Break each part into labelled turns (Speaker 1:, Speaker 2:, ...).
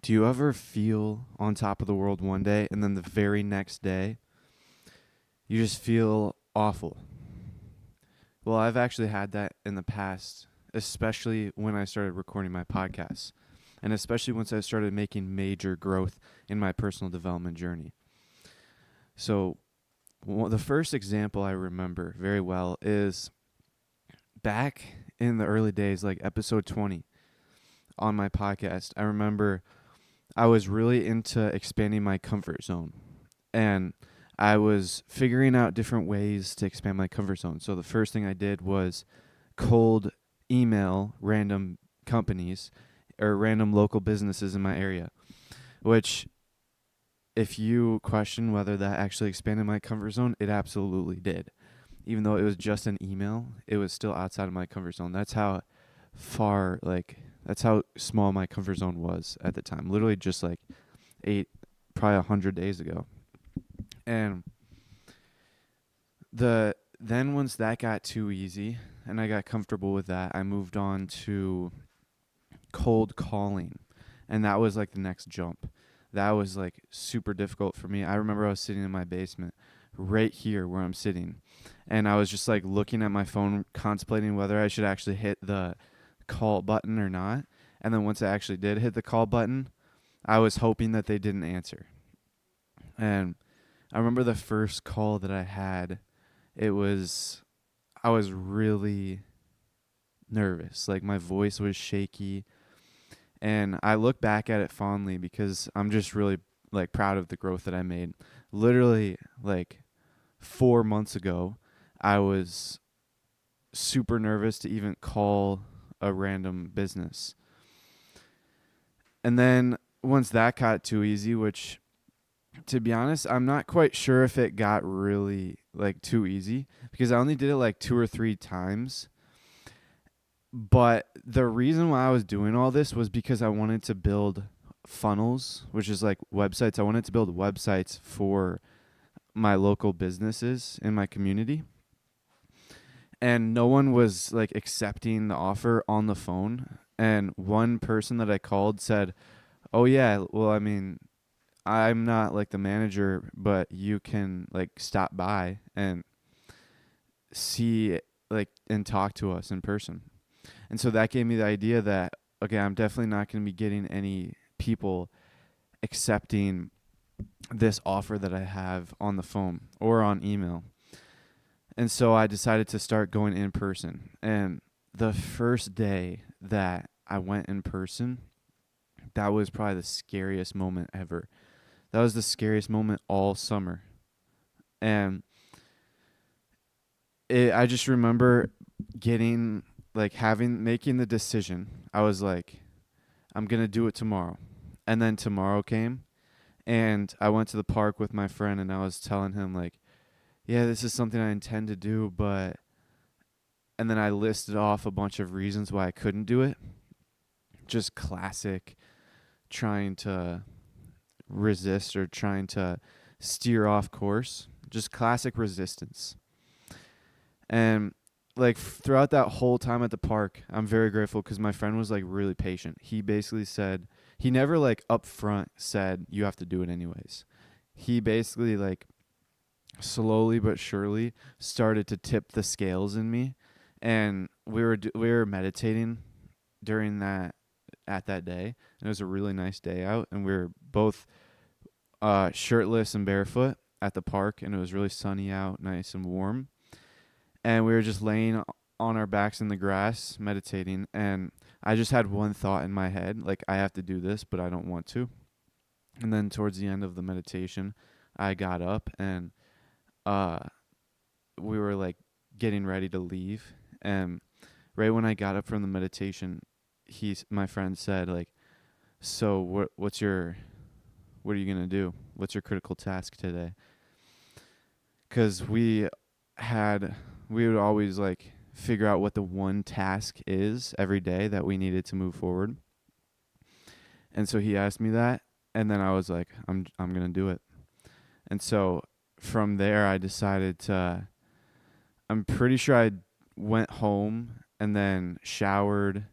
Speaker 1: Do you ever feel on top of the world one day and then the very next day you just feel awful? Well, I've actually had that in the past, especially when I started recording my podcasts, and especially once I started making major growth in my personal development journey. So, the first example I remember very well is back in the early days, like episode 20 on my podcast. I remember I was really into expanding my comfort zone, and I was figuring out different ways to expand my comfort zone. So the first thing I did was cold email random companies or random local businesses in my area, which, if you question whether that actually expanded my comfort zone, it absolutely did. Even though it was just an email, it was still outside of my comfort zone. That's how that's how small my comfort zone was at the time. Literally just like probably 100 days ago. And then once that got too easy and I got comfortable with that, I moved on to cold calling. And that was like the next jump. That was like super difficult for me. I remember I was sitting in my basement right here where I'm sitting, and I was just like looking at my phone, contemplating whether I should actually hit the call button or not. And then once I actually did hit the call button, I was hoping that they didn't answer. And I remember the first call that I had, I was really nervous. Like my voice was shaky. And I look back at it fondly because I'm just really like proud of the growth that I made. Literally like 4 months ago, I was super nervous to even call a random business. And then once that got too easy, which, to be honest, I'm not quite sure if it got really like too easy because I only did it like 2 or 3 times. But the reason why I was doing all this was because I wanted to build funnels, which is like websites. I wanted to build websites for my local businesses in my community. And no one was like accepting the offer on the phone. And one person that I called said, "Oh yeah, well, I mean, I'm not like the manager, but you can like stop by and see like and talk to us in person." And so that gave me the idea that, okay, I'm definitely not going to be getting any people accepting this offer that I have on the phone or on email. And so I decided to start going in person. And the first day that I went in person, that was probably the scariest moment ever. That was the scariest moment all summer. And I just remember making the decision. I was like, I'm going to do it tomorrow. And then tomorrow came, and I went to the park with my friend, and I was telling him like, yeah, this is something I intend to do, and then I listed off a bunch of reasons why I couldn't do it. Just classic trying to resist or trying to steer off course. Just classic resistance. And like throughout that whole time at the park, I'm very grateful because my friend was like really patient. He basically said, he never like up front said you have to do it anyways. He basically like slowly but surely started to tip the scales in me, and we were meditating during that day, and it was a really nice day out, and we were both shirtless and barefoot at the park, and it was really sunny out, nice and warm. And we were just laying on our backs in the grass, meditating. And I just had one thought in my head, like, I have to do this, but I don't want to. And then towards the end of the meditation, I got up and we were like getting ready to leave. And right when I got up from the meditation, my friend said like, so what are you going to do? What's your critical task today? Because we would always like figure out what the one task is every day that we needed to move forward. And so he asked me that, and then I was like, I'm going to do it. And so from there I decided I'm pretty sure I went home and then showered,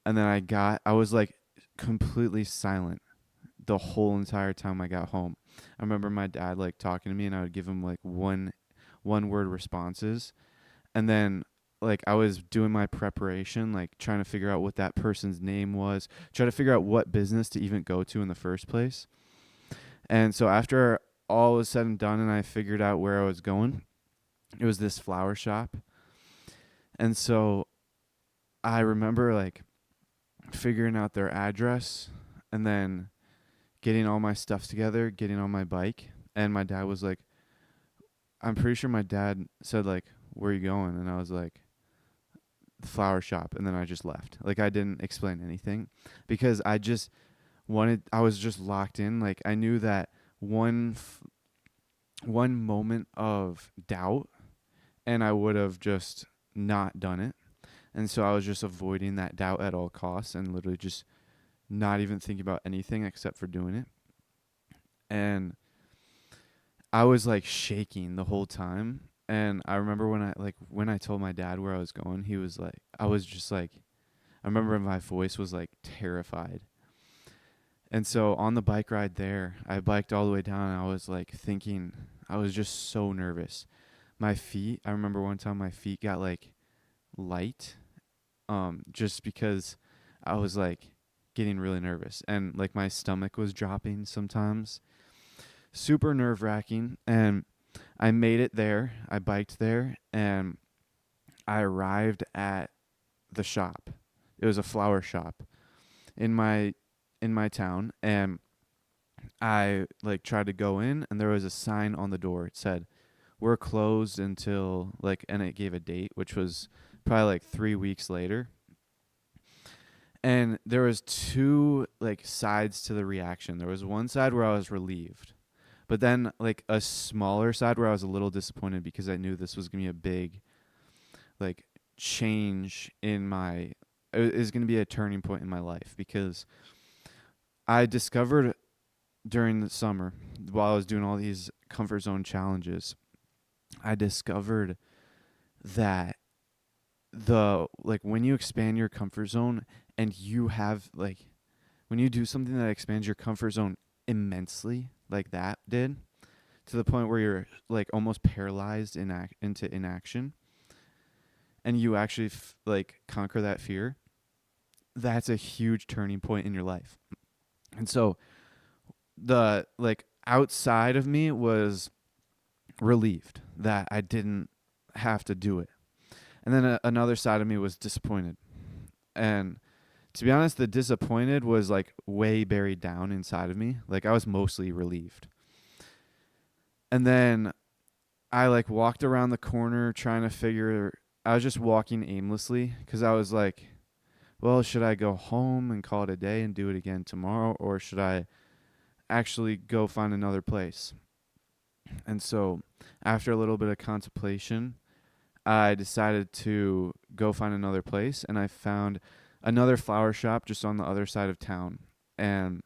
Speaker 1: and then I was like completely silent the whole entire time I got home. I remember my dad like talking to me, and I would give him like one word responses, and then like I was doing my preparation, like trying to figure out what that person's name was, try to figure out what business to even go to in the first place. And so after all was said and done and I figured out where I was going, it was this flower shop. And so I remember like figuring out their address and then getting all my stuff together, getting on my bike. And my dad was like, I'm pretty sure my dad said like, where are you going? And I was like, the flower shop. And then I just left. Like I didn't explain anything because I was just locked in. Like I knew that one moment of doubt and I would have just not done it. And so I was just avoiding that doubt at all costs and literally just not even thinking about anything except for doing it. And I was like shaking the whole time. And I remember when I told my dad where I was going, he was like, I was just like, I remember my voice was like terrified. And so on the bike ride there, I biked all the way down and I was like thinking, I was just so nervous. My feet, I remember one time my feet got like light, just because I was like getting really nervous and like my stomach was dropping sometimes. Super nerve wracking. And I made it there. I biked there and I arrived at the shop. It was a flower shop in my town, and I like tried to go in and there was a sign on the door. It said, "We're closed until like," and it gave a date, which was probably like 3 weeks later. And there was two like sides to the reaction. There was one side where I was relieved, but then like a smaller side where I was a little disappointed because I knew this was going to be a big like change in my it is going to be a turning point in my life because I discovered during the summer while I was doing all these comfort zone challenges, I discovered that the like when you expand your comfort zone and you have like when you do something that expands your comfort zone immensely like that did to the point where you're like almost paralyzed into inaction and you actually like conquer that fear, that's a huge turning point in your life. And so the like outside of me was relieved that I didn't have to do it. And then another side of me was disappointed. And to be honest, the disappointed was like way buried down inside of me. Like I was mostly relieved. And then I like walked around the corner trying to figure I was just walking aimlessly cuz I was like, well, should I go home and call it a day and do it again tomorrow, or should I actually go find another place? And so, after a little bit of contemplation, I decided to go find another place, and I found another flower shop just on the other side of town. And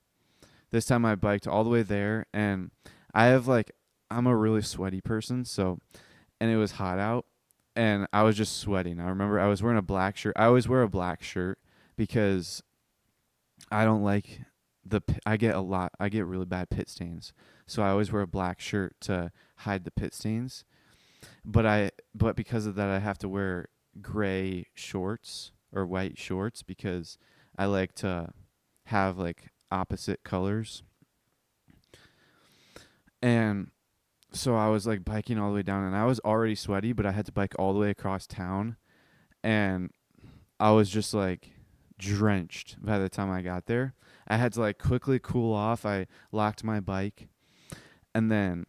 Speaker 1: this time I biked all the way there, and I have like, I'm a really sweaty person, so, and it was hot out, and I was just sweating. I remember I was wearing a black shirt. I always wear a black shirt because I don't like I get really bad pit stains. So I always wear a black shirt to hide the pit stains. But because of that I have to wear gray shorts or white shorts because I like to have like opposite colors. And so I was like biking all the way down and I was already sweaty, but I had to bike all the way across town and I was just like drenched by the time I got there. I had to like quickly cool off. I locked my bike and then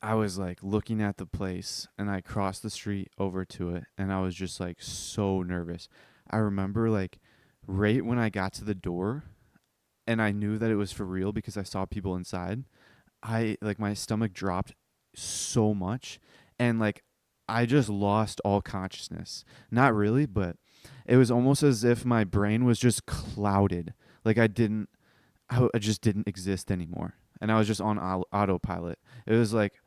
Speaker 1: I was like looking at the place and I crossed the street over to it and I was just like so nervous. I remember like right when I got to the door and I knew that it was for real because I saw people inside, I like my stomach dropped so much and like I just lost all consciousnus. Not really, but it was almost as if my brain was just clouded. Like I just didn't exist anymore. And I was just on autopilot. It was like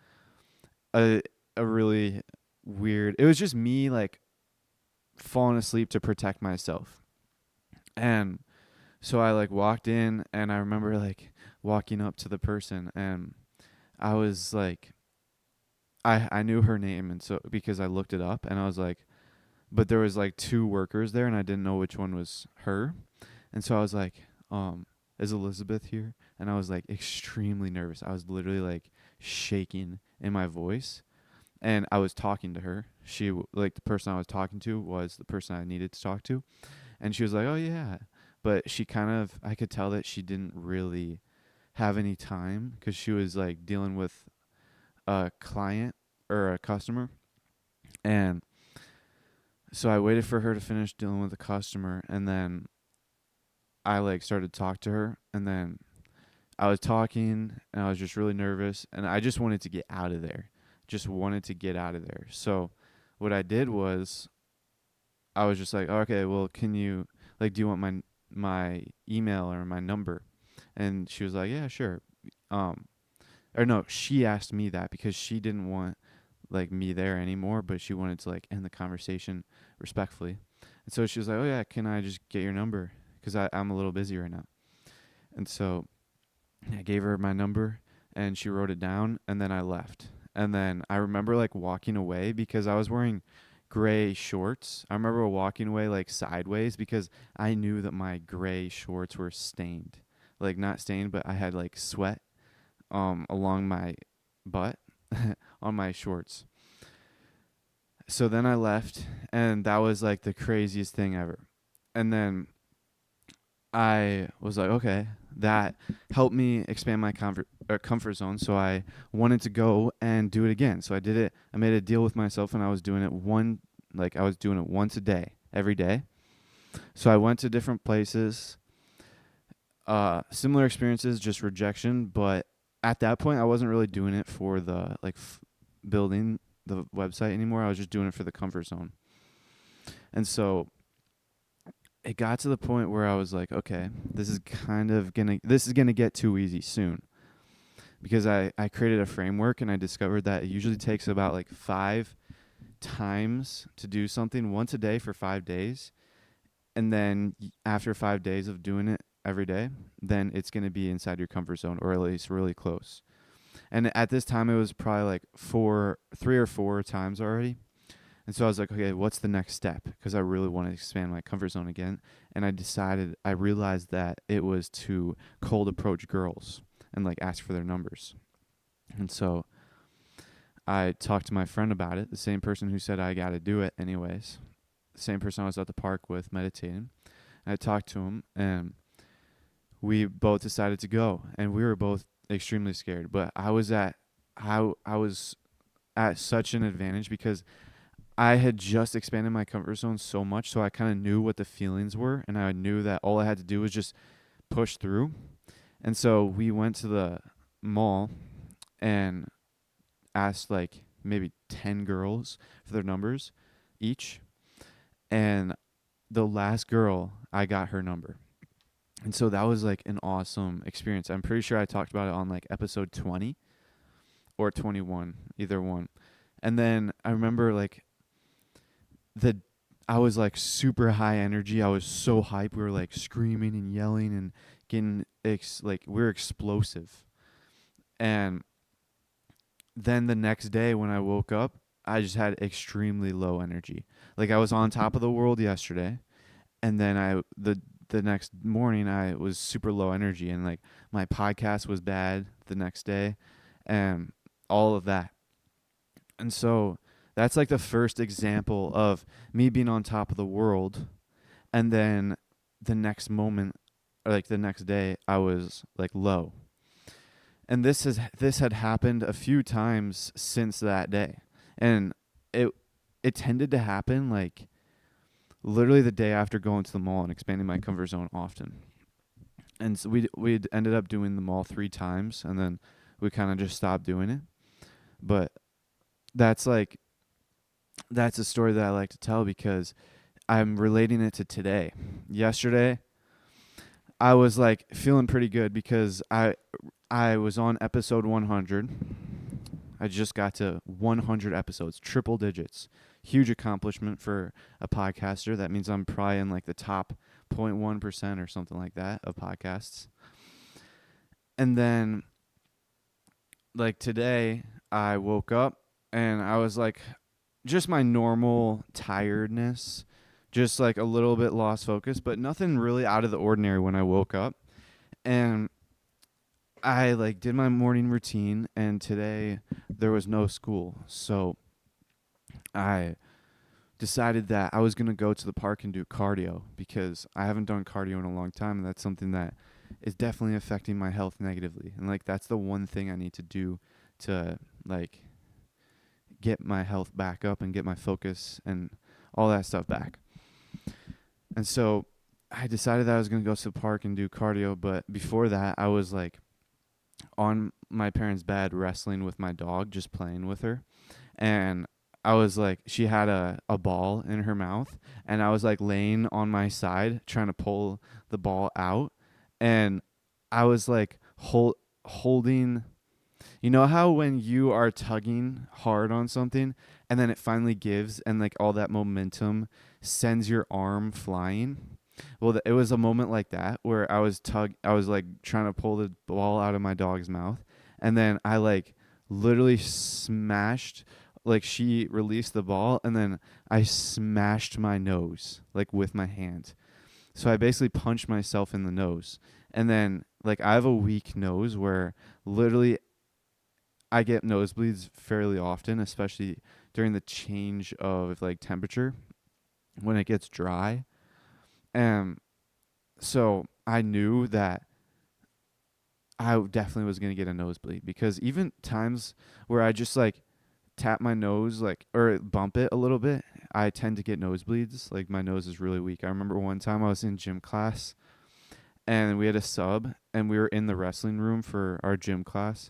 Speaker 1: a a really weird. It was just me like falling asleep to protect myself. And So I like walked in, and I remember like walking up to the person, and I was like, I knew her name, and so because I looked it up, and I was like, but there was like two workers there, and I didn't know which one was her, and so I was like, is Elizabeth here? And I was like extremely nervous. I was literally like shaking in my voice, and I was talking to her. Like the person I was talking to was the person I needed to talk to, and she was like, "Oh yeah," but she kind of, I could tell that she didn't really have any time because she was like dealing with a client or a customer, and so I waited for her to finish dealing with the customer, and then I like started to talk to her, and then I was talking, and I was just really nervous, and I just wanted to get out of there. Just wanted to get out of there. So what I did was I was just like, okay, well, can you like, do you want my email or my number? And she was like, yeah, sure. Um, or no, she asked me that because she didn't want like me there anymore, but she wanted to like end the conversation respectfully. And so she was like, oh yeah, can I just get your number? Because I'm a little busy right now. And so I gave her my number, and she wrote it down, and then I left. And then I remember like walking away because I was wearing gray shorts. I remember walking away like sideways because I knew that my gray shorts were stained. Like not stained, but I had like sweat along my butt on my shorts. So then I left, and that was like the craziest thing ever. And then I was like, okay, that helped me expand my comfort zone. So I wanted to go and do it again. So I did it. I made a deal with myself, and I was doing it I was doing it once a day, every day. So I went to different places, similar experiences, just rejection. But at that point, I wasn't really doing it for the building the website anymore. I was just doing it for the comfort zone. And so it got to the point where I was like, okay, this is gonna get too easy soon. Because I created a framework, and I discovered that it usually takes about like 5 times to do something once a day for 5 days. And then after 5 days of doing it every day, then it's gonna be inside your comfort zone, or at least really close. And at this time it was probably like 3 or 4 times already. And so I was like, okay, what's the next step? Because I really want to expand my comfort zone again. And I realized that it was to cold approach girls and like ask for their numbers. And so I talked to my friend about it, the same person who said I got to do it anyways, the same person I was at the park with meditating. And I talked to him, and we both decided to go. And we were both extremely scared. But I was at such an advantage because I had just expanded my comfort zone so much, so I kind of knew what the feelings were, and I knew that all I had to do was just push through. And so we went to the mall and asked like maybe 10 girls for their numbers each. And the last girl, I got her number. And so that was like an awesome experience. I'm pretty sure I talked about it on like episode 20 or 21, either one. And then I remember like the I was like super high energy. I was so hyped. We were like screaming and yelling and getting like we were explosive. And then the next day when I woke up, I just had extremely low energy. Like I was on top of the world yesterday, and then the next morning I was super low energy, and like my podcast was bad the next day, and all of that. And so that's like the first example of me being on top of the world, and then the next moment, or like the next day, I was like low. And this had happened a few times since that day. And it it tended to happen like literally the day after going to the mall and expanding my comfort zone often. And so we ended up doing the mall 3 times, and then we kind of just stopped doing it. But that's like that's a story that I like to tell because I'm relating it to today. Yesterday, I was like feeling pretty good because I was on episode 100. I just got to 100 episodes, triple digits. Huge accomplishment for a podcaster. That means I'm probably in like the top 0.1% or something like that of podcasts. And then like today I woke up and I was like just my normal tiredness, just like a little bit lost focus, but nothing really out of the ordinary when I woke up. And I like did my morning routine, and today there was no school. So I decided that I was going to go to the park and do cardio because I haven't done cardio in a long time, and that's something that is definitely affecting my health negatively. And like that's the one thing I need to do to like get my health back up and get my focus and all that stuff back. And so I decided that I was going to go to the park and do cardio, but before that I was like on my parents' bed wrestling with my dog, just playing with her. And I was like, she had a ball in her mouth, and I was like laying on my side trying to pull the ball out. And I was like holding, you know how when you are tugging hard on something and then it finally gives and like all that momentum sends your arm flying? Well, it was a moment like that where I was like trying to pull the ball out of my dog's mouth, and then I like literally smashed, like she released the ball and then I smashed my nose like with my hand. So I basically punched myself in the nose. And then like I have a weak nose where literally I get nosebleeds fairly often, especially during the change of like temperature when it gets dry. And so I knew that I definitely was going to get a nosebleed, because even times where I just like tap my nose like or bump it a little bit, I tend to get nosebleeds. Like my nose is really weak. I remember one time I was in gym class and we had a sub and we were in the wrestling room for our gym class.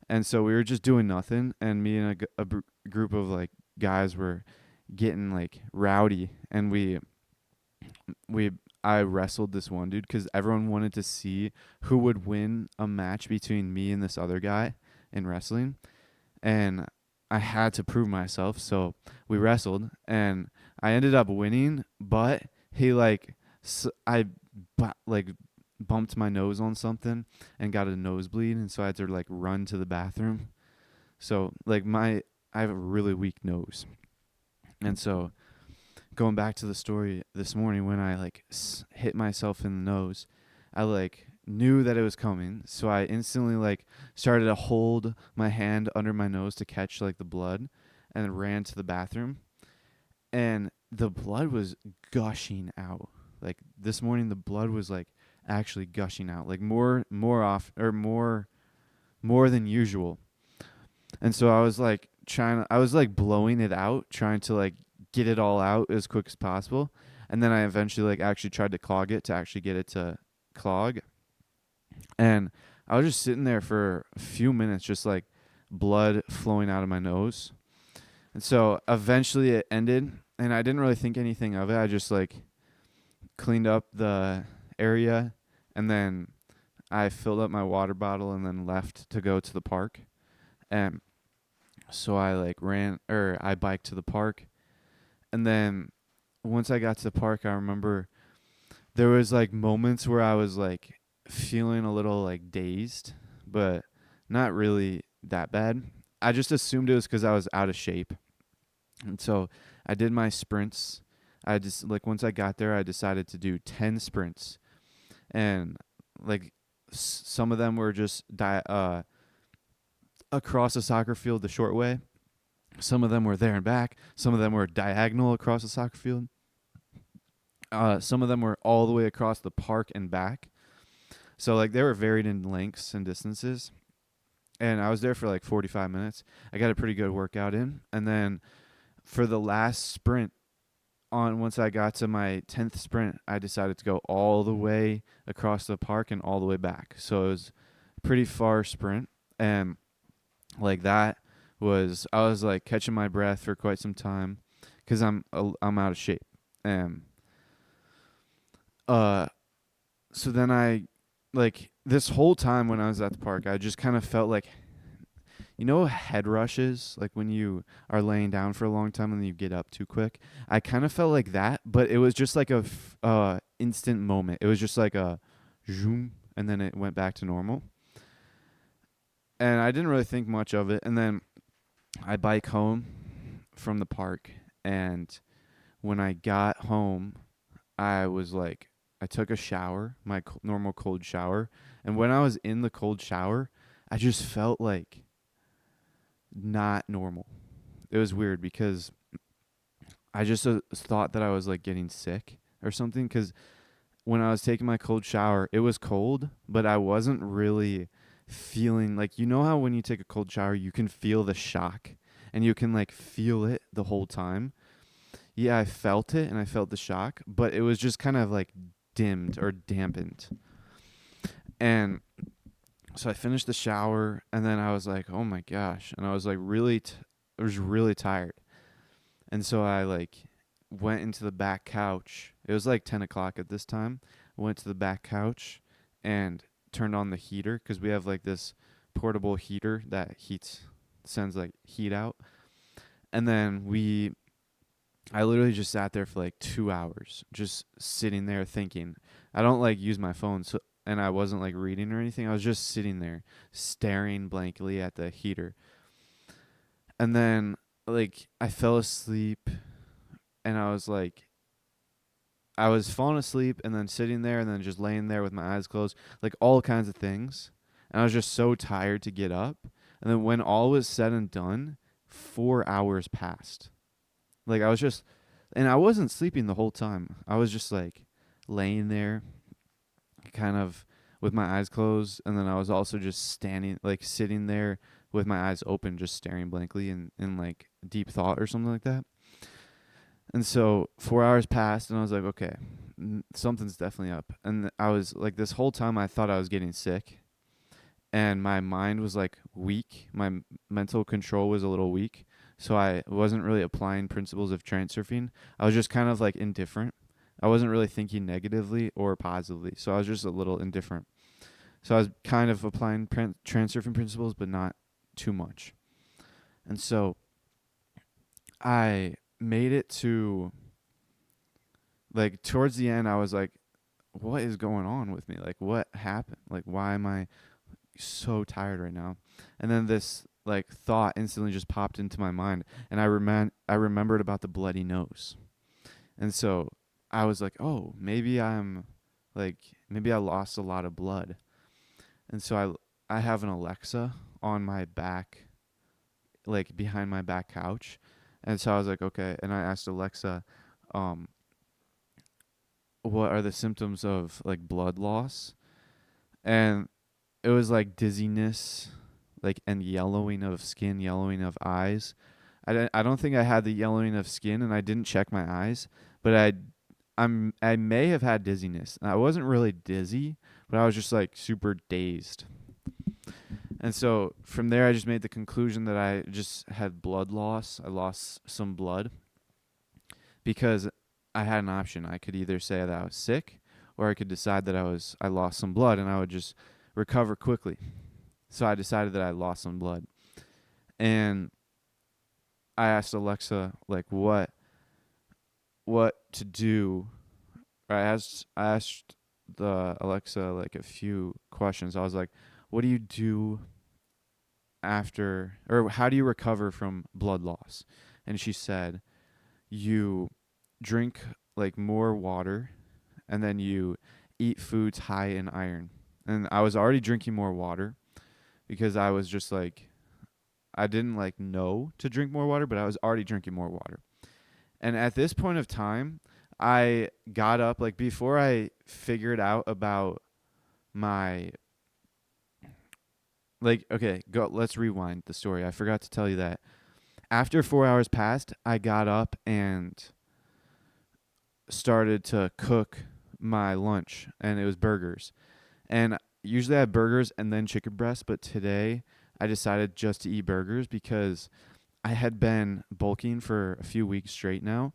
Speaker 1: And so we were just doing nothing, and me and a group of like guys were getting like rowdy, and we I wrestled this one dude because everyone wanted to see who would win a match between me and this other guy in wrestling, and I had to prove myself. So we wrestled, and I ended up winning. But he like like bumped my nose on something and got a nosebleed, and so I had to like run to the bathroom. So like I have a really weak nose, and so going back to the story this morning when I like hit myself in the nose, I like knew that it was coming, so I instantly like started to hold my hand under my nose to catch like the blood, and ran to the bathroom, and the blood was gushing out. Like this morning, the blood was like actually gushing out, like more than usual. And so I was like I was like blowing it out, trying to like get it all out as quick as possible. And then I eventually like actually tried to clog it to actually get it to clog. And I was just sitting there for a few minutes, just like blood flowing out of my nose. And so eventually it ended, and I didn't really think anything of it. I just like cleaned up the area, and then I filled up my water bottle and then left to go to the park. And so I like I biked to the park. And then once I got to the park, I remember there was like moments where I was like feeling a little like dazed, but not really that bad. I just assumed it was because I was out of shape. And so I did my sprints. I just like once I got there, I decided to do 10 sprints. And like some of them were just across the soccer field the short way. Some of them were there and back. Some of them were diagonal across the soccer field. Some of them were all the way across the park and back. So like they were varied in lengths and distances. And I was there for like 45 minutes. I got a pretty good workout in. And then for the last sprint, once I got to my 10th sprint, I decided to go all the way across the park and all the way back. So it was a pretty far sprint. And like that I was like catching my breath for quite some time because I'm out of shape. And so then I like this whole time when I was at the park, I just kind of felt like, you know, head rushes, like when you are laying down for a long time and then you get up too quick. I kind of felt like that, but it was just like instant moment. It was just like a zoom, and then it went back to normal. And I didn't really think much of it. And then I bike home from the park, and when I got home, I was like, I took a shower, my normal cold shower, and when I was in the cold shower, I just felt like not normal. It was weird because I just thought that I was like getting sick or something, because when I was taking my cold shower, it was cold, but I wasn't really feeling like, you know how when you take a cold shower, you can feel the shock and you can like feel it the whole time. Yeah, I felt it and I felt the shock, but it was just kind of like dimmed or dampened. And so I finished the shower and then I was like, "Oh my gosh." And I was like I was really tired. And so I like went into the back couch. It was like 10 o'clock at this time. I went to the back couch and turned on the heater, because we have like this portable heater that sends like heat out. And then I literally just sat there for like 2 hours, just sitting there thinking. I don't like use my phone, so, and I wasn't like reading or anything. I was just sitting there staring blankly at the heater. And then like I fell asleep, and I was falling asleep and then sitting there and then just laying there with my eyes closed, like all kinds of things. And I was just so tired to get up. And then when all was said and done, 4 hours passed. Like I was just, and I wasn't sleeping the whole time. I was just like laying there, kind of with my eyes closed. And then I was also just standing, like sitting there with my eyes open, just staring blankly in like deep thought or something like that. And so 4 hours passed, and I was like, okay, something's definitely up. And I was like, this whole time I thought I was getting sick, and my mind was like weak. My mental control was a little weak. So I wasn't really applying principles of transurfing. I was just kind of like indifferent. I wasn't really thinking negatively or positively. So I was just a little indifferent. So I was kind of applying transurfing principles, but not too much. And so I made it to, like, towards the end, I was like, what is going on with me? Like, what happened? Like, why am I so tired right now? And then this like thought instantly just popped into my mind, and I remembered about the bloody nose. And so I was like, oh, like maybe I lost a lot of blood. And so I have an Alexa on my back, like behind my back couch. And so I was like, okay. And I asked Alexa, um, what are the symptoms of like blood loss? And it was like dizziness, like, and yellowing of skin, yellowing of eyes. I don't think I had the yellowing of skin, and I didn't check my eyes, but I may have had dizziness. I wasn't really dizzy, but I was just like super dazed. And so from there, I just made the conclusion that I just had blood loss. I lost some blood, because I had an option. I could either say that I was sick, or I could decide that I lost some blood and I would just recover quickly. So I decided that I lost some blood. And I asked Alexa like what to do. I asked the Alexa like a few questions. I was like, what do you do after, or how do you recover from blood loss? And she said, you drink like more water, and then you eat foods high in iron. And I was already drinking more water, because I was just like, I didn't like know to drink more water, but I was already drinking more water. And at this point of time, I got up, like before I figured out about my, like, okay, go, let's rewind the story. I forgot to tell you that after 4 hours passed, I got up and started to cook my lunch, and it was burgers. And usually I have burgers and then chicken breast, but today I decided just to eat burgers, because I had been bulking for a few weeks straight now.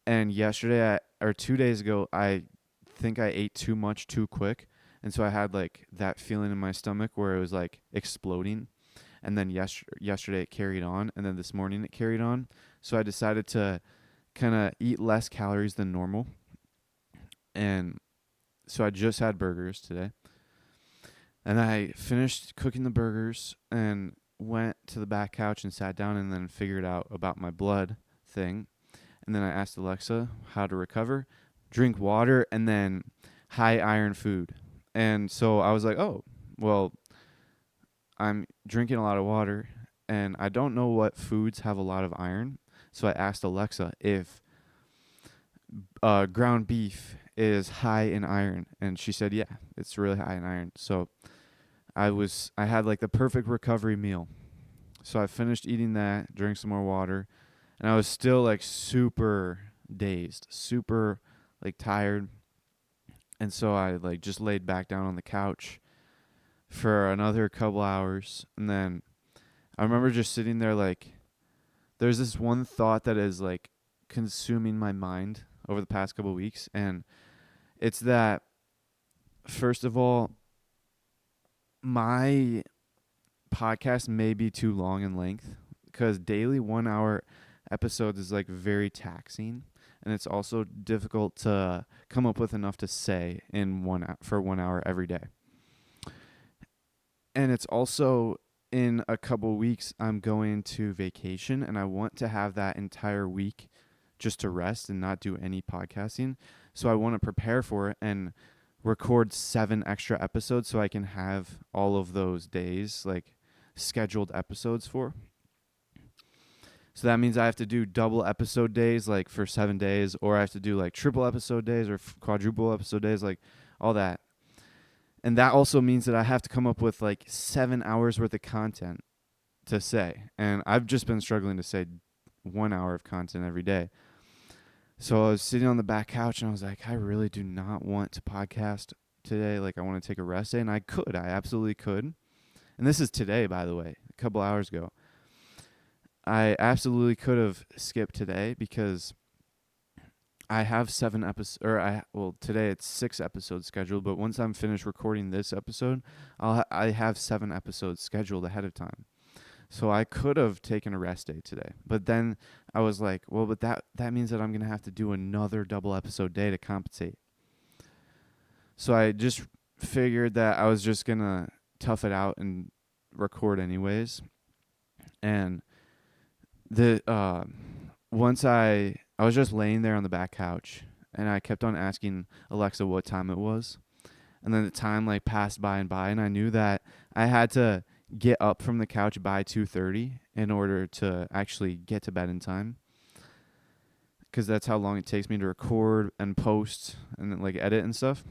Speaker 1: And yesterday, or 2 days ago, I think I ate too much too quick. And so I had like that feeling in my stomach where it was like exploding. And then yesterday it carried on. And then this morning it carried on. So I decided to kind of eat less calories than normal. And so I just had burgers today. And I finished cooking the burgers and went to the back couch and sat down and then figured out about my blood thing. And then I asked Alexa how to recover, drink water, and then high iron food. And so I was like, oh, well, I'm drinking a lot of water and I don't know what foods have a lot of iron. So I asked Alexa if ground beef is high in iron. And she said, yeah, it's really high in iron. So I had like the perfect recovery meal. So I finished eating that, drank some more water, and I was still like super dazed, super like tired. And so I like just laid back down on the couch for another couple hours. And then I remember just sitting there like there's this one thought that is like consuming my mind over the past couple weeks, and it's that first of all, my podcast may be too long in length because daily 1 hour episodes is like very taxing, and it's also difficult to come up with enough to say in for 1 hour every day. And it's also in a couple weeks I'm going to vacation, and I want to have that entire week just to rest and not do any podcasting. So I want to prepare for it and record 7 extra episodes so I can have all of those days like scheduled episodes for. So that means I have to do double episode days like for 7 days, or I have to do like triple episode days or quadruple episode days, like all that. And that also means that I have to come up with like 7 hours worth of content to say. And I've just been struggling to say 1 hour of content every day. So I was sitting on the back couch and I was like, I really do not want to podcast today. Like I want to take a rest day, and I absolutely could. And this is today, by the way, a couple hours ago. I absolutely could have skipped today because I have 7 episodes, today it's 6 episodes scheduled, but once I'm finished recording this episode, I have 7 episodes scheduled ahead of time. So I could have taken a rest day today, but then I was like, well, but that means that I'm going to have to do another double episode day to compensate. So I just figured that I was just going to tough it out and record anyways. And the once I was just laying there on the back couch, and I kept on asking Alexa what time it was, and then the time like passed by, and I knew that I had to get up from the couch by 2:30 in order to actually get to bed in time, because that's how long it takes me to record and post and then like edit and stuff,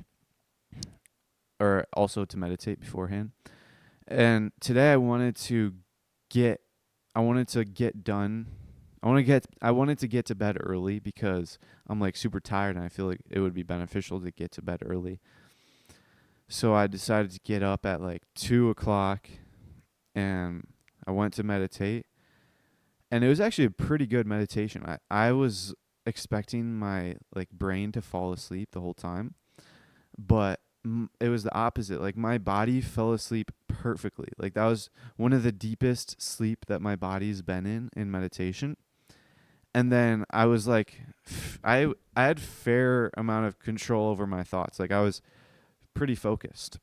Speaker 1: or also to meditate beforehand. And today I wanted to get done. I wanted to get to bed early because I'm like super tired and I feel like it would be beneficial to get to bed early. So I decided to get up at like 2:00 and I went to meditate, and it was actually a pretty good meditation. I was expecting my like brain to fall asleep the whole time, but it was the opposite. Like my body fell asleep perfectly. Like that was one of the deepest sleep that my body's been in meditation. And then I was like, I had fair amount of control over my thoughts. Like I was pretty focused.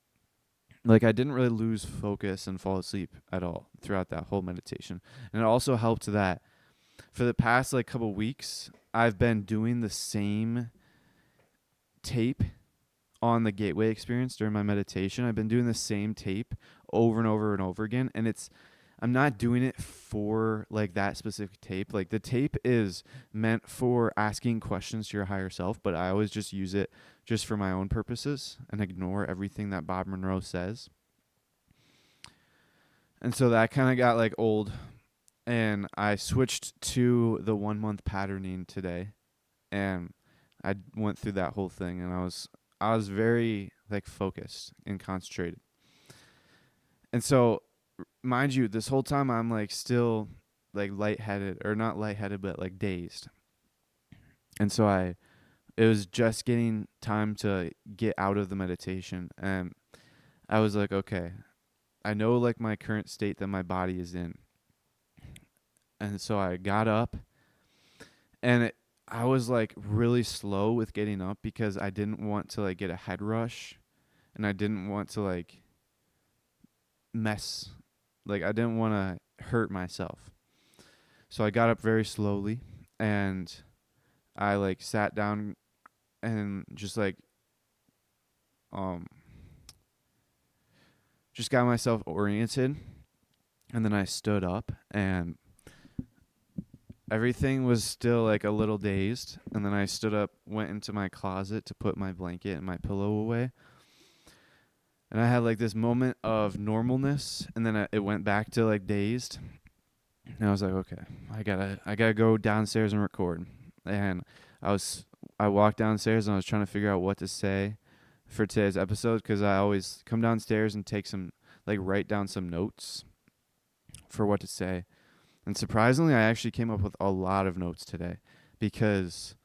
Speaker 1: Like I didn't really lose focus and fall asleep at all throughout that whole meditation. And it also helped that for the past like couple weeks, I've been doing the same tape on the gateway experience during my meditation. I've been doing the same tape over and over and over again, and I'm not doing it for like that specific tape. Like the tape is meant for asking questions to your higher self, but I always just use it just for my own purposes and ignore everything that Bob Monroe says. And so that kind of got like old, and I switched to the 1 month patterning today, and I went through that whole thing, and I was very like focused and concentrated. And so, mind you, this whole time I'm like still like lightheaded, or not lightheaded, but like dazed. And so it was just getting time to get out of the meditation, and I was like, okay, I know like my current state that my body is in. And so I got up, and I was like really slow with getting up because I didn't want to like get a head rush, and I didn't want to like mess, like I didn't want to hurt myself. So I got up very slowly, and I like sat down and um just got myself oriented, and then I stood up, and everything was still like a little dazed, and then I stood up, went into my closet to put my blanket and my pillow away. And I had like this moment of normalness, and then it went back to like dazed. And I was like, okay, I gotta go downstairs and record. And I was I walked downstairs and I was trying to figure out what to say for today's episode, because I always come downstairs and take some, like, write down some notes for what to say. And surprisingly, I actually came up with a lot of notes today, because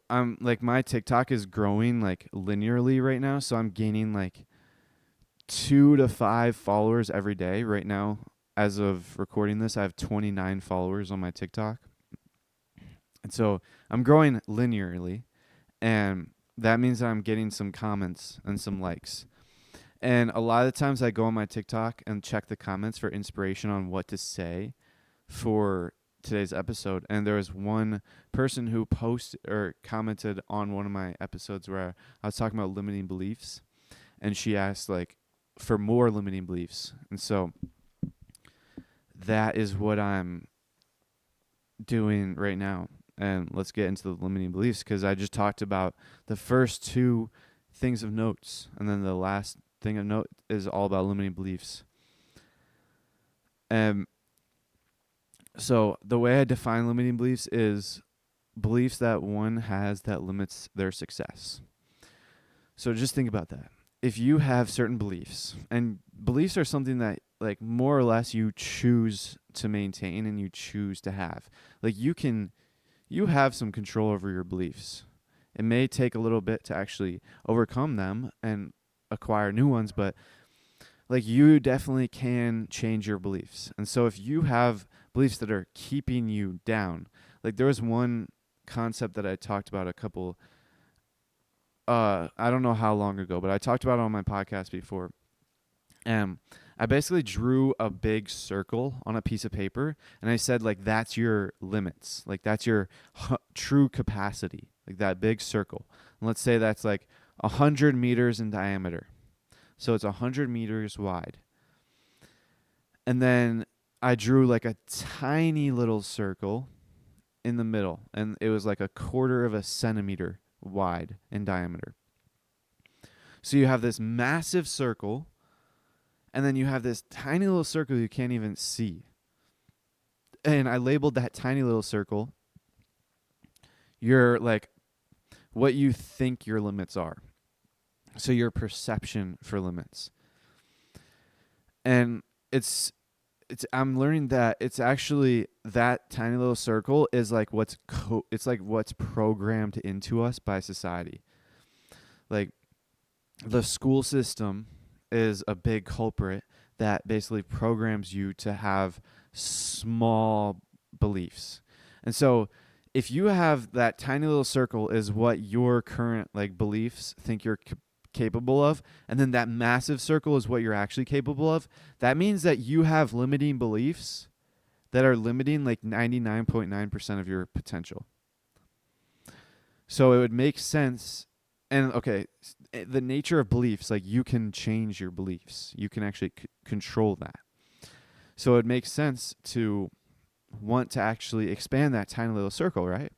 Speaker 1: I'm like, my TikTok is growing like linearly right now, so I'm gaining like 2 to 5 followers every day right now. As of recording this, I have 29 followers on my TikTok. And so I'm growing linearly, and that means that I'm getting some comments and some likes. And a lot of the times I go on my TikTok and check the comments for inspiration on what to say for today's episode. And there was one person who posted or commented on one of my episodes where I was talking about limiting beliefs, and she asked like for more limiting beliefs. And so that is what I'm doing right now. And let's get into the limiting beliefs, because I just talked about the first two things of notes, and then the last thing of note is all about limiting beliefs. So the way I define limiting beliefs is beliefs that one has that limits their success. So just think about that. If you have certain beliefs, and beliefs are something that like more or less you choose to maintain and you choose to have. Like you have some control over your beliefs. It may take a little bit to actually overcome them and acquire new ones, but like you definitely can change your beliefs. And so if you have beliefs that are keeping you down, like there was one concept that I talked about I don't know how long ago, but I talked about it on my podcast before. I basically drew a big circle on a piece of paper, and I said, like, that's your limits. Like, that's your true capacity, like that big circle. And let's say that's like 100 meters in diameter. So it's 100 meters wide. And then I drew like a tiny little circle in the middle, and it was like a quarter of a centimeter wide in diameter. So you have this massive circle, and then you have this tiny little circle you can't even see. And I labeled that tiny little circle your, like, what you think your limits are. So your perception for limits. And I'm learning that it's actually that tiny little circle is like it's like what's programmed into us by society. Like the school system is a big culprit that basically programs you to have small beliefs. And so if you have that tiny little circle is what your current like beliefs think you're capable of, and then that massive circle is what you're actually capable of, that means that you have limiting beliefs that are limiting like 99.9% of your potential. So it would make sense. And okay, the nature of beliefs, like you can change your beliefs. You can actually control that. So it makes sense to want to actually expand that tiny little circle, right?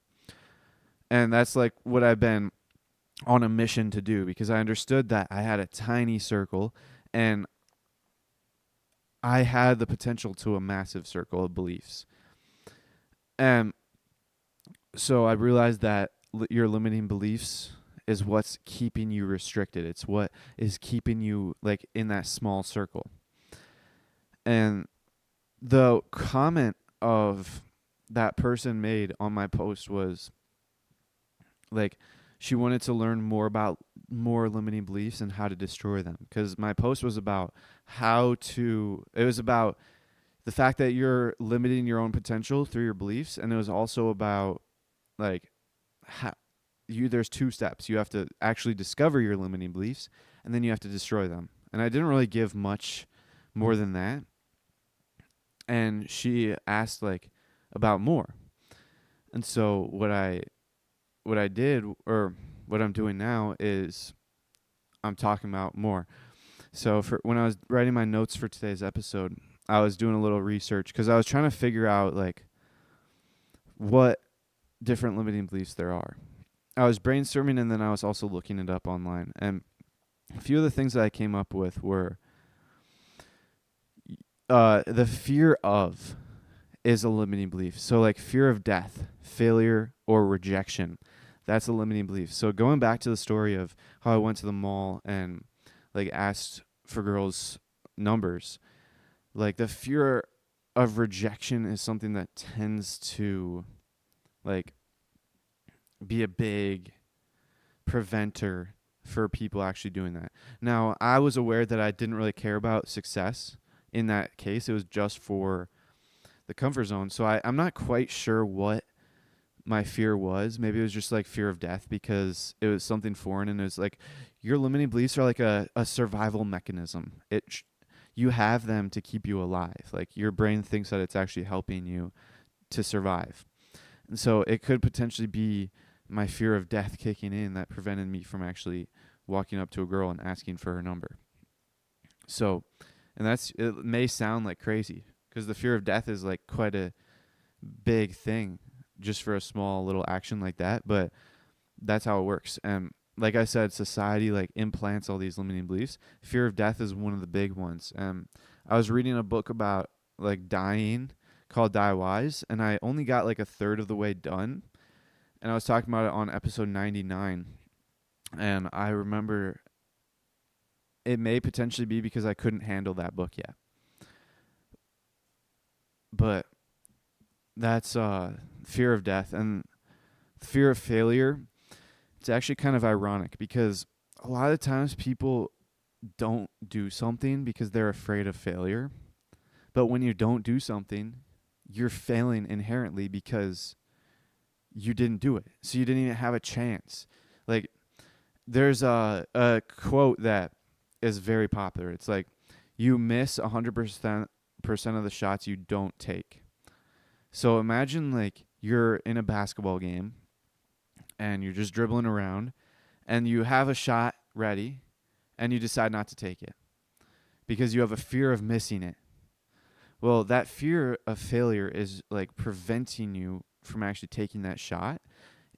Speaker 1: And that's like what I've been on a mission to do, because I understood that I had a tiny circle and I had the potential to a massive circle of beliefs. And so I realized that your limiting beliefs is what's keeping you restricted. It's what is keeping you like in that small circle. And the comment of that person made on my post was like she wanted to learn more about more limiting beliefs and how to destroy them, because my post was about it was about the fact that you're limiting your own potential through your beliefs, and it was also about like how there's two steps. You have to actually discover your limiting beliefs, and then you have to destroy them. And I didn't really give much more than that. And she asked like about more. And so what I did, or what I'm doing now, is I'm talking about more. So for when I was writing my notes for today's episode, I was doing a little research because I was trying to figure out like what different limiting beliefs there are. I was brainstorming, and then I was also looking it up online. And a few of the things that I came up with were the fear of is a limiting belief. So like fear of death, failure, or rejection. That's a limiting belief. So going back to the story of how I went to the mall and like asked for girls' numbers, like the fear of rejection is something that tends to like be a big preventer for people actually doing that. Now, I was aware that I didn't really care about success in that case. It was just for the comfort zone. So I'm not quite sure what my fear was. Maybe it was just like fear of death because it was something foreign, and it was like your limiting beliefs are like a survival mechanism. You have them to keep you alive. Like your brain thinks that it's actually helping you to survive. And so it could potentially be my fear of death kicking in that prevented me from actually walking up to a girl and asking for her number. So, and it may sound like crazy because the fear of death is like quite a big thing just for a small little action like that, but that's how it works. And like I said, society like implants all these limiting beliefs. Fear of death is one of the big ones. I was reading a book about like dying called Die Wise, and I only got like a third of the way done. And I was talking about it on episode 99. And I remember it may potentially be because I couldn't handle that book yet. But that's fear of death. And fear of failure, it's actually kind of ironic because a lot of times people don't do something because they're afraid of failure. But when you don't do something, you're failing inherently because you didn't do it. So you didn't even have a chance. Like there's a quote that is very popular. It's like you miss 100% of the shots you don't take. So imagine like you're in a basketball game and you're just dribbling around and you have a shot ready and you decide not to take it because you have a fear of missing it. Well, that fear of failure is like preventing you from actually taking that shot.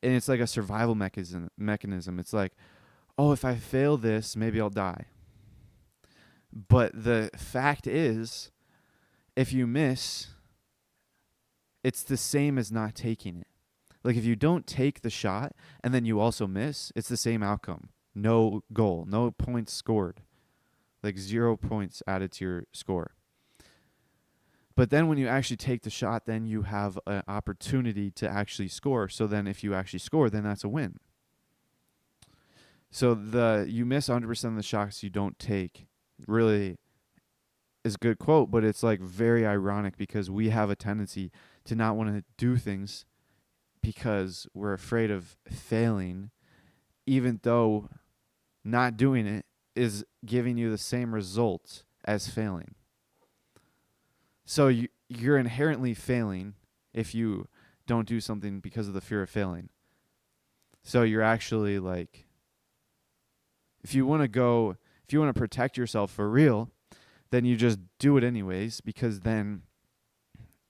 Speaker 1: And it's like a survival mechanism. It's like, oh, if I fail this, maybe I'll die. But the fact is, if you miss, it's the same as not taking it. Like if you don't take the shot and then you also miss, it's the same outcome. No goal, no points scored. Like 0 points added to your score. But then when you actually take the shot, then you have an opportunity to actually score. So then if you actually score, then that's a win. So you miss 100% of the shots you don't take really is a good quote, but it's like very ironic because we have a tendency to not want to do things because we're afraid of failing, even though not doing it is giving you the same results as failing. So you're inherently failing if you don't do something because of the fear of failing. So you're actually like, if you want to protect yourself for real, then you just do it anyways because then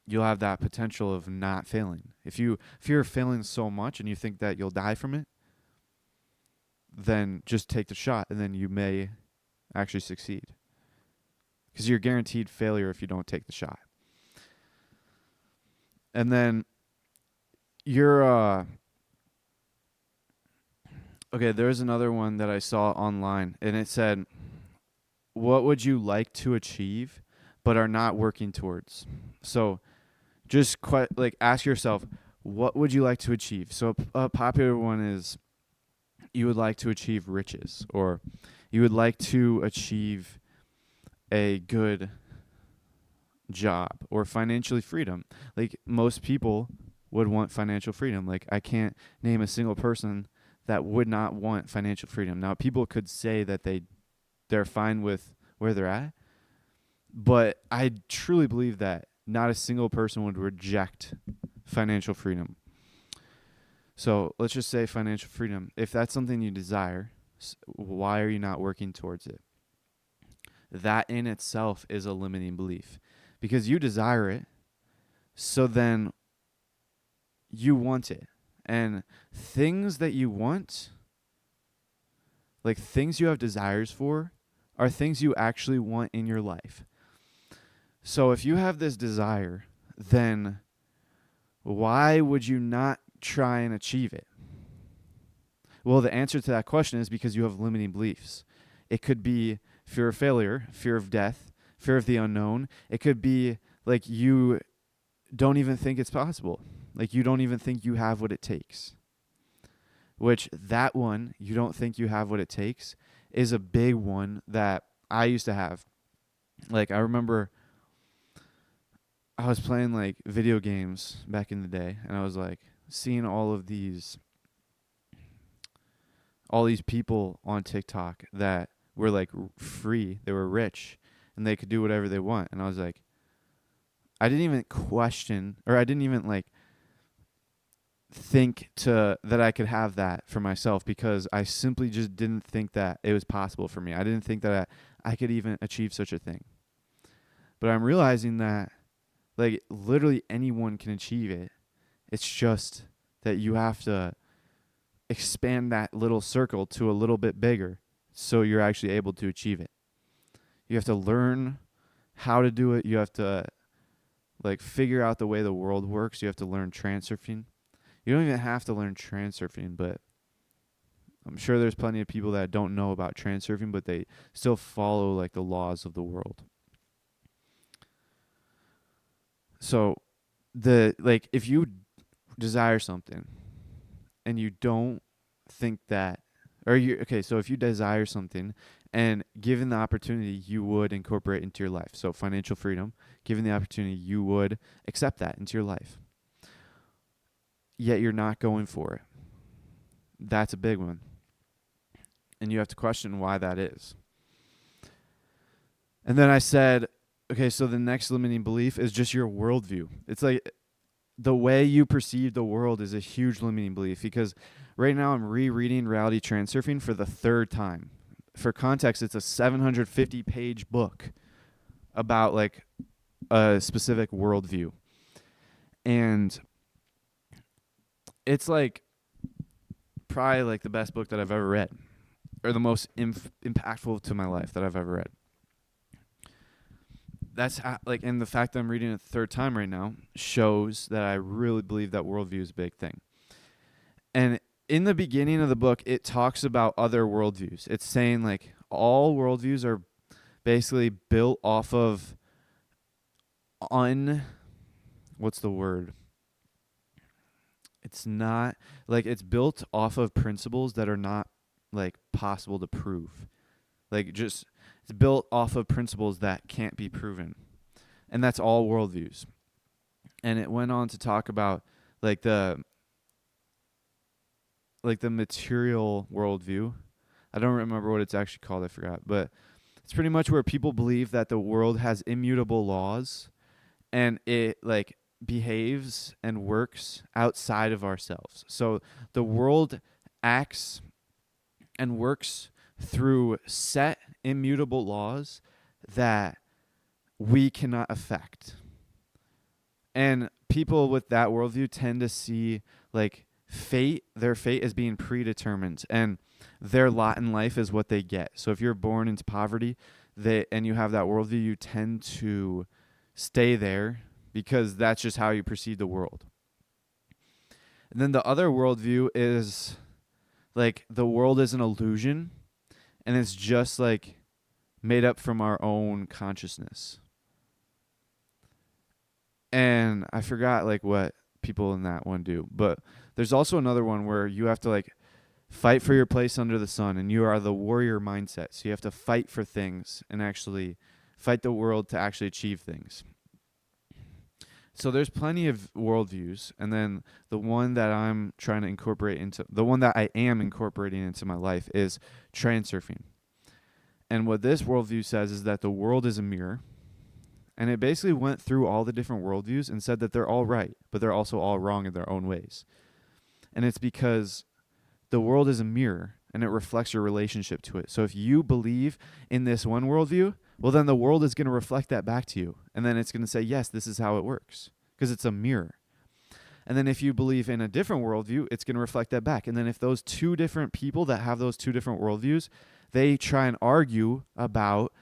Speaker 1: you'll have that potential of not failing. If you're failing so much and you think that you'll die from it, then just take the shot and then you may actually succeed. Because you're guaranteed failure if you don't take the shot. And then okay, there's another one that I saw online, and it said, what would you like to achieve but are not working towards? So just ask yourself, what would you like to achieve? So a popular one is you would like to achieve riches, or you would like to achieve a good job or financially freedom. Like most people would want financial freedom. Like I can't name a single person that would not want financial freedom. Now people could say that they're fine with where they're at, but I truly believe that not a single person would reject financial freedom. So let's just say financial freedom. If that's something you desire, why are you not working towards it? That in itself is a limiting belief because you desire it. So then you want it. And things that you want, like things you have desires for, are things you actually want in your life. So if you have this desire, then why would you not try and achieve it? Well, the answer to that question is because you have limiting beliefs. It could be fear of failure, fear of death, fear of the unknown. It could be like you don't even think it's possible. Like you don't even think you have what it takes. Which that one, you don't think you have what it takes, is a big one that I used to have. Like I remember I was playing like video games back in the day, and I was like seeing all these people on TikTok that were like free, they were rich, and they could do whatever they want. And I was like, I didn't even question, or I didn't even like think that I could have that for myself because I simply just didn't think that it was possible for me. I didn't think that I could even achieve such a thing. But I'm realizing that like literally anyone can achieve it. It's just that you have to expand that little circle to a little bit bigger so you're actually able to achieve it. You have to learn how to do it. You have to like figure out the way the world works. You have to learn transurfing. You don't even have to learn transurfing, but I'm sure there's plenty of people that don't know about transurfing, but they still follow like the laws of the world. So if you desire something and you don't think that, so if you desire something and given the opportunity, you would incorporate into your life. So financial freedom, given the opportunity, you would accept that into your life. Yet you're not going for it. That's a big one. And you have to question why that is. And then I said, okay, so the next limiting belief is just your worldview. It's like the way you perceive the world is a huge limiting belief because right now I'm rereading Reality Transurfing for the third time. For context, it's a 750-page book about like a specific worldview. And it's like probably like the best book that I've ever read, or the most impactful to my life that I've ever read. That's and the fact that I'm reading it the third time right now shows that I really believe that worldview is a big thing. And in the beginning of the book, it talks about other worldviews. It's saying like all worldviews are basically built off of what's the word? It's not like it's built off of principles that are not like possible to prove. Like just it's built off of principles that can't be proven. And that's all worldviews. And it went on to talk about like the material worldview. I don't remember what it's actually called, I forgot. But it's pretty much where people believe that the world has immutable laws and it like behaves and works outside of ourselves. So the world acts and works through set immutable laws that we cannot affect. And people with that worldview tend to see like their fate as being predetermined, and their lot in life is what they get. So if you're born into poverty and you have that worldview, you tend to stay there because that's just how you perceive the world. And then the other worldview is like the world is an illusion and it's just like made up from our own consciousness. And I forgot like what people in that one do, but there's also another one where you have to like fight for your place under the sun, and you are the warrior mindset. So you have to fight for things and actually fight the world to actually achieve things. So there's plenty of worldviews, and then the one that I'm trying to incorporate into the one that I am incorporating into my life is transurfing. And what this worldview says is that the world is a mirror, and it basically went through all the different worldviews and said that they're all right, but they're also all wrong in their own ways. And it's because the world is a mirror and it reflects your relationship to it. So if you believe in this one worldview, well, then the world is going to reflect that back to you. And then it's going to say, yes, this is how it works, because it's a mirror. And then if you believe in a different worldview, it's going to reflect that back. And then if those two different people that have those two different worldviews, they try and argue about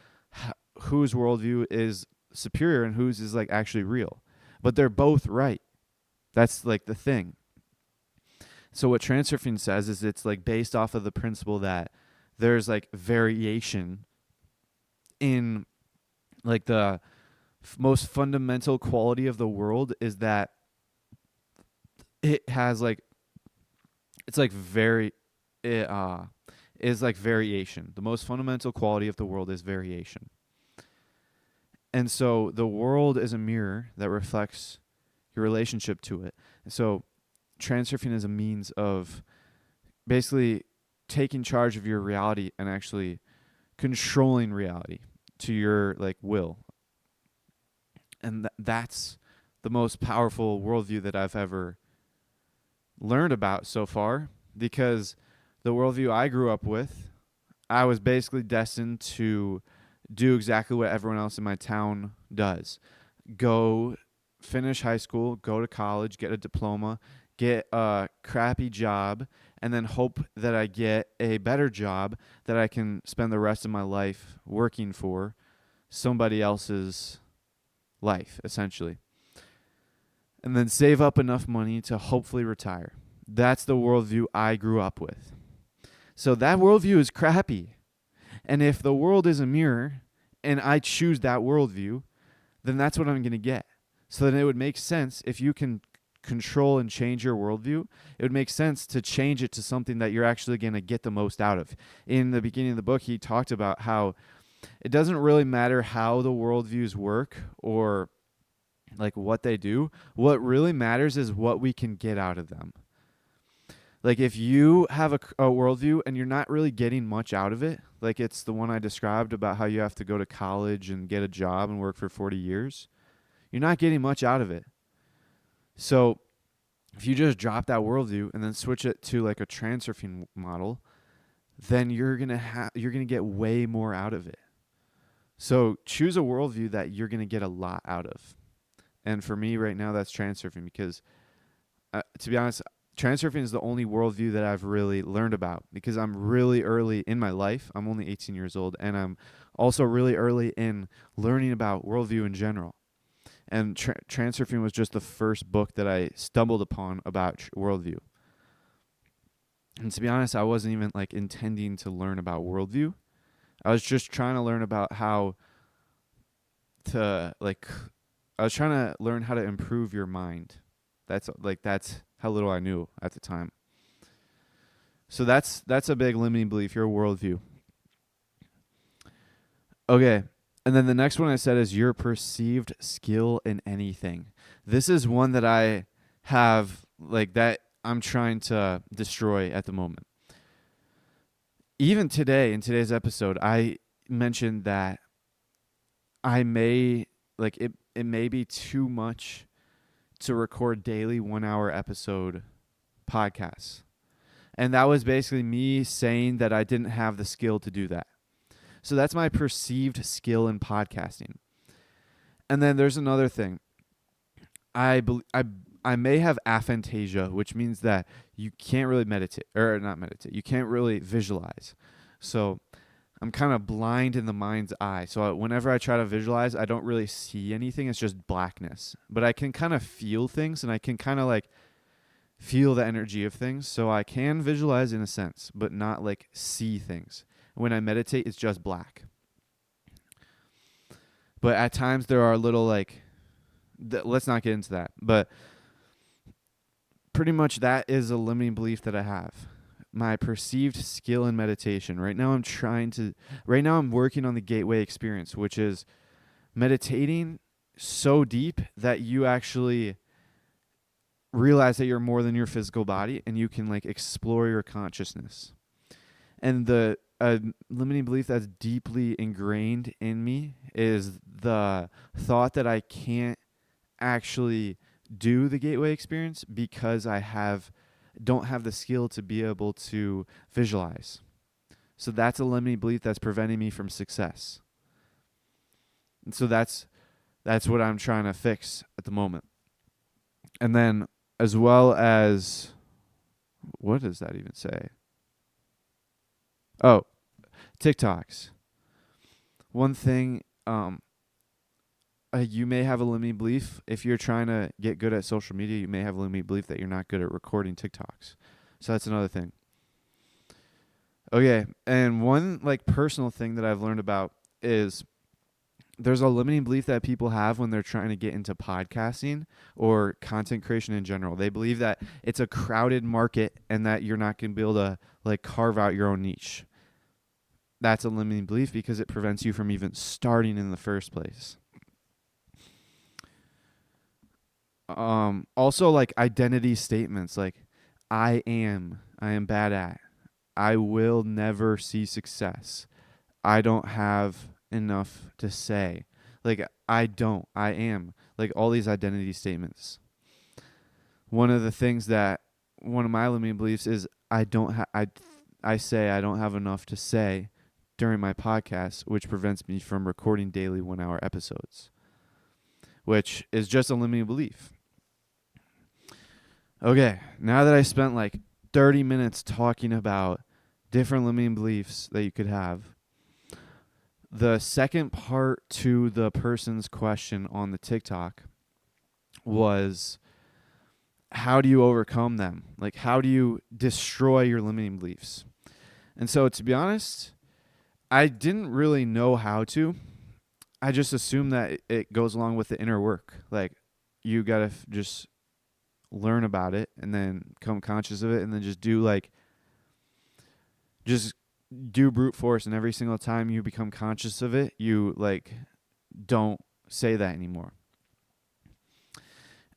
Speaker 1: whose worldview is superior and whose is like actually real. But they're both right. That's like the thing. So what transurfing says is it's like based off of the principle that there's like variation in like the most fundamental quality of the world is that it has like it's like it is like variation. The most fundamental quality of the world is variation. And so the world is a mirror that reflects your relationship to it. So transurfing is a means of basically taking charge of your reality and actually controlling reality to your like will. And that's the most powerful worldview that I've ever learned about so far, because the worldview I grew up with, I was basically destined to do exactly what everyone else in my town does. Go finish high school, go to college, get a diploma, get a crappy job, and then hope that I get a better job that I can spend the rest of my life working for somebody else's life, essentially. And then save up enough money to hopefully retire. That's the worldview I grew up with. So that worldview is crappy. And if the world is a mirror and I choose that worldview, then that's what I'm going to get. So then it would make sense, if you can control and change your worldview, it would make sense to change it to something that you're actually going to get the most out of. In the beginning of the book, he talked about how it doesn't really matter how the worldviews work or like what they do. What really matters is what we can get out of them. Like if you have a worldview and you're not really getting much out of it, like it's the one I described about how you have to go to college and get a job and work for 40 years, you're not getting much out of it. So if you just drop that worldview and then switch it to like a transurfing model, then you're gonna get way more out of it. So choose a worldview that you're gonna get a lot out of. And for me right now, that's transurfing, because to be honest, transurfing is the only worldview that I've really learned about, because I'm really early in my life. I'm only 18 years old, and I'm also really early in learning about worldview in general. And transurfing was just the first book that I stumbled upon about worldview. And to be honest, I wasn't even like intending to learn about worldview. I was just trying to learn about how to I was trying to learn how to improve your mind. That's how little I knew at the time. So that's a big limiting belief, your worldview. Okay. And then the next one I said is your perceived skill in anything. This is one that I have that I'm trying to destroy at the moment. Even today, in today's episode, I mentioned that I may it may be too much to record daily 1 hour episode podcasts. And that was basically me saying that I didn't have the skill to do that. So that's my perceived skill in podcasting. And then there's another thing. I may have aphantasia, which means that you can't really you can't really visualize. So I'm kind of blind in the mind's eye. So whenever I try to visualize, I don't really see anything. It's just blackness. But I can kind of feel things, and I can kind of feel the energy of things. So I can visualize in a sense, but not see things. When I meditate, it's just black. But at times there are little let's not get into that. But pretty much that is a limiting belief that I have. My perceived skill in meditation. Right now I'm working on the gateway experience, which is meditating so deep that you actually realize that you're more than your physical body and you can like explore your consciousness. And the limiting belief that's deeply ingrained in me is the thought that I can't actually do the gateway experience because don't have the skill to be able to visualize. So that's a limiting belief that's preventing me from success. And so that's what I'm trying to fix at the moment. And then as well as, what does that even say? Oh, TikToks. One thing, you may have a limiting belief. If you're trying to get good at social media, you may have a limiting belief that you're not good at recording TikToks. So that's another thing. Okay, and one like personal thing that I've learned about is there's a limiting belief that people have when they're trying to get into podcasting or content creation in general. They believe that it's a crowded market and that you're not going to be able to like carve out your own niche. That's a limiting belief because it prevents you from even starting in the first place. Also like identity statements like I am bad at, I will never see success, I don't have enough to say. Like I am. Like all these identity statements. One of the things that one of my limiting beliefs is I say I don't have enough to say during my podcast, which prevents me from recording daily 1-hour episodes, which is just a limiting belief. Okay, now that I spent like 30 minutes talking about different limiting beliefs that you could have, the second part to the person's question on the TikTok was, how do you overcome them? Like, how do you destroy your limiting beliefs? And so, to be honest, I didn't really know how to. I just assumed that it goes along with the inner work. Like, you got to just learn about it and then become conscious of it and then just do brute force, and every single time you become conscious of it, you like don't say that anymore.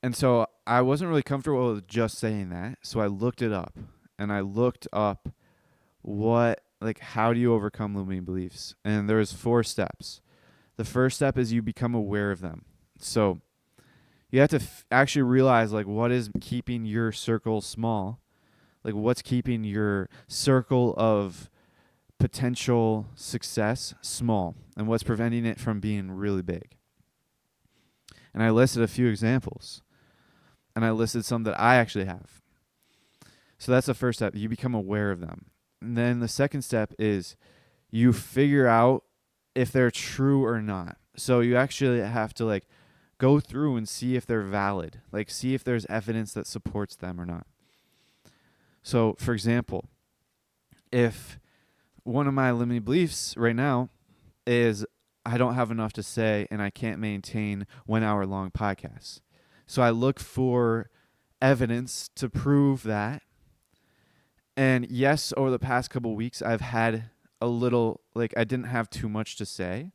Speaker 1: And so I wasn't really comfortable with just saying that, so I looked it up, and I looked up how do you overcome limiting beliefs? And there's 4 steps. The first step is you become aware of them. So you have to actually realize like what is keeping your circle small, like what's keeping your circle of potential success small, and what's preventing it from being really big. And I listed a few examples, and I listed some that I actually have. So that's the first step. You become aware of them. And then the second step is you figure out if they're true or not. So you actually have to like go through and see if they're valid, like see if there's evidence that supports them or not. So for example, if one of my limiting beliefs right now is I don't have enough to say and I can't maintain 1-hour long podcasts. So I look for evidence to prove that. And yes, over the past couple weeks, I've had a little, like I didn't have too much to say.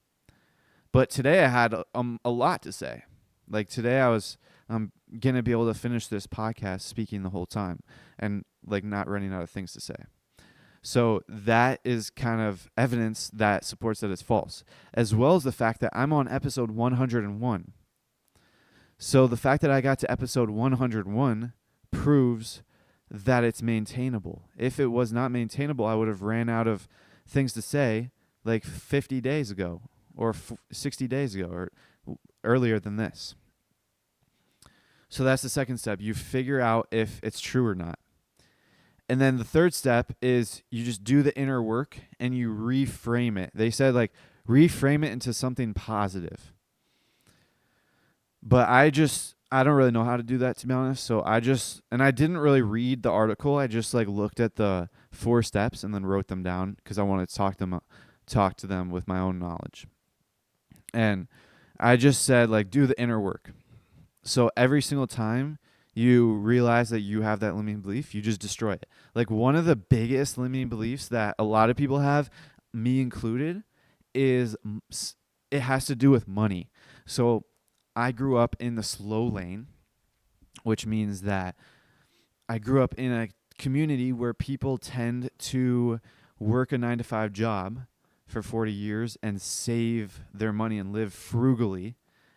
Speaker 1: But today I had a lot to say. Like today I'm going to be able to finish this podcast speaking the whole time and like not running out of things to say. So that is kind of evidence that supports that it's false, as well as the fact that I'm on episode 101. So the fact that I got to episode 101 proves that it's maintainable. If it was not maintainable, I would have ran out of things to say like 50 days ago or 60 days ago or earlier than this. So that's the second step. You figure out if it's true or not. And then the third step is you just do the inner work and you reframe it. They said like reframe it into something positive. But I don't really know how to do that, to be honest. So I didn't really read the article. I just like looked at the 4 steps and then wrote them down because I wanted to talk to them with my own knowledge. And I just said like do the inner work. So every single time you realize that you have that limiting belief, you just destroy it. Like one of the biggest limiting beliefs that a lot of people have, me included, is it has to do with money. So I grew up in the slow lane, which means that I grew up in a community where people tend to work a 9 to 5 job for 40 years and save their money and live frugally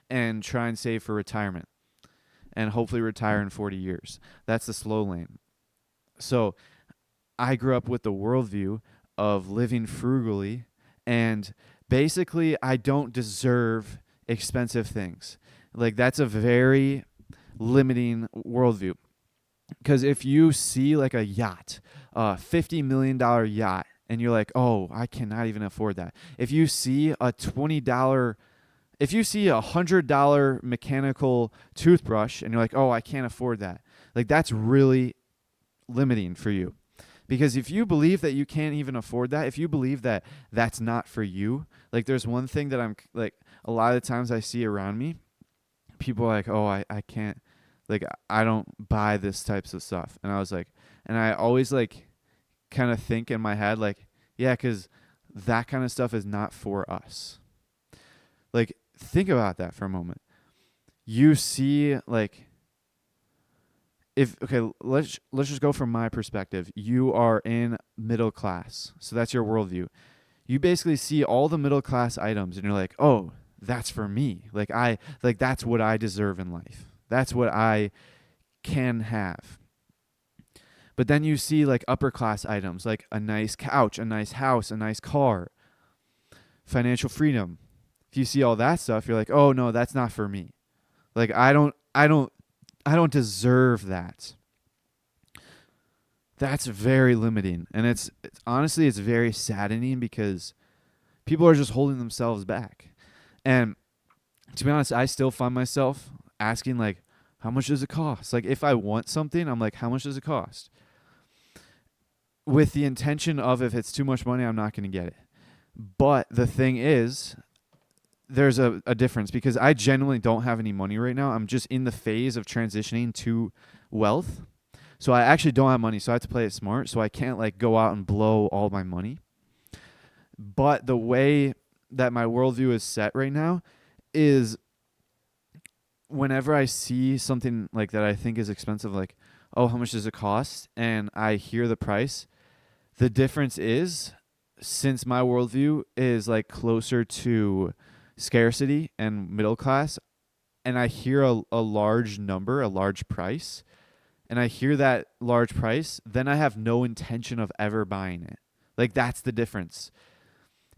Speaker 1: and try and save for retirement and hopefully retire in 40 years. That's the slow lane. So I grew up with the worldview of living frugally, and basically I don't deserve expensive things. Like, that's a very limiting worldview. Because if you see like a yacht, a $50 million yacht, and you're like, oh, I cannot even afford that. If you see a if you see $100 mechanical toothbrush and you're like, oh, I can't afford that. Like, that's really limiting for you. Because if you believe that you can't even afford that, if you believe that that's not for you, like, there's one thing that I'm like, a lot of the times I see around me, people are like, oh, I can't, like, I don't buy this types of stuff. And I was like, and I always like kind of think in my head, like, yeah, because that kind of stuff is not for us. Like, think about that for a moment. You see, like, let's just go from my perspective. You are in middle class, so that's your worldview. You basically see all the middle class items, and you're like, oh, that's for me. Like, that's what I deserve in life. That's what I can have. But then you see like upper class items, like a nice couch, a nice house, a nice car, financial freedom. If you see all that stuff, you're like, oh no, that's not for me. Like, I don't deserve that. That's very limiting. And it's honestly, it's very saddening because people are just holding themselves back. And to be honest, I still find myself asking, like, how much does it cost? Like, if I want something, I'm like, how much does it cost? With the intention of, if it's too much money, I'm not going to get it. But the thing is, there's a difference, because I genuinely don't have any money right now. I'm just in the phase of transitioning to wealth. So I actually don't have money, so I have to play it smart. So I can't like go out and blow all my money. But the way that my worldview is set right now is, whenever I see something like that I think is expensive, like, oh, how much does it cost? And I hear the price, the difference is, since my worldview is like closer to scarcity and middle class, and I hear a large number, a large price, and I hear that large price, then I have no intention of ever buying it. Like, that's the difference.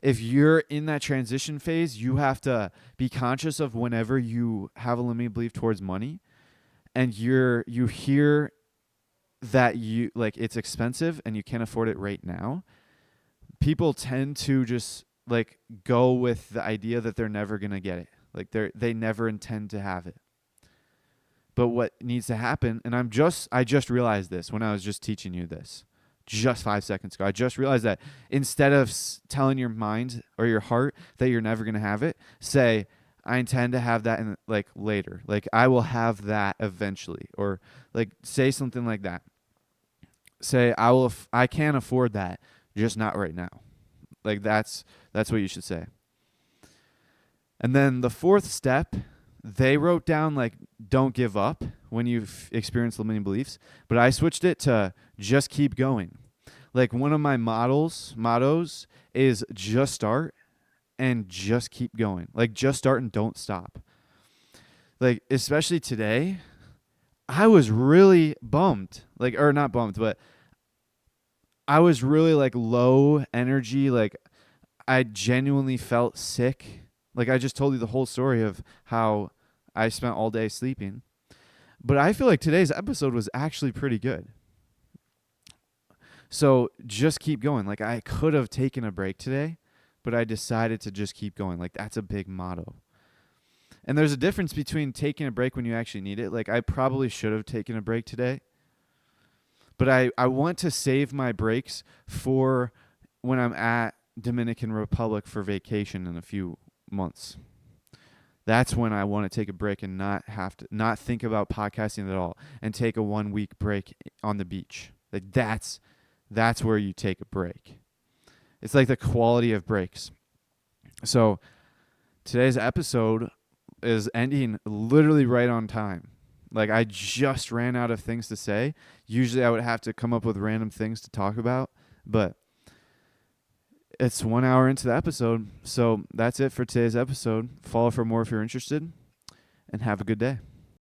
Speaker 1: If you're in that transition phase, you have to be conscious of, whenever you have a limiting belief towards money and you hear that you like it's expensive and you can't afford it right now, people tend to just like go with the idea that they're never going to get it. Like, they never intend to have it. But what needs to happen, and I just realized this when I was just teaching you this just 5 seconds ago. I just realized that instead of telling your mind or your heart that you're never going to have it, say, I intend to have that in like later. Like, I will have that eventually. Or like, say something like that. Say, I can't afford that, just not right now. Like, that's what you should say. And then the fourth step, they wrote down like, don't give up when you've experienced limiting beliefs, but I switched it to just keep going. Like, one of my mottos is just start and just keep going. Like, just start and don't stop. Like, especially today, I was really bummed. Like, or not bummed, but I was really like low energy. Like, I genuinely felt sick. Like, I just told you the whole story of how I spent all day sleeping. But I feel like today's episode was actually pretty good. So just keep going. Like, I could have taken a break today, but I decided to just keep going. Like, that's a big motto. And there's a difference between taking a break when you actually need it. Like, I probably should have taken a break today, but I want to save my breaks for when I'm at Dominican Republic for vacation in a few months. That's when I want to take a break and not think about podcasting at all, and take a 1 week break on the beach. Like, that's where you take a break. It's like the quality of breaks. So today's episode is ending literally right on time. Like, I just ran out of things to say. Usually I would have to come up with random things to talk about, but it's 1 hour into the episode. So that's it for today's episode. Follow for more if you're interested, and have a good day.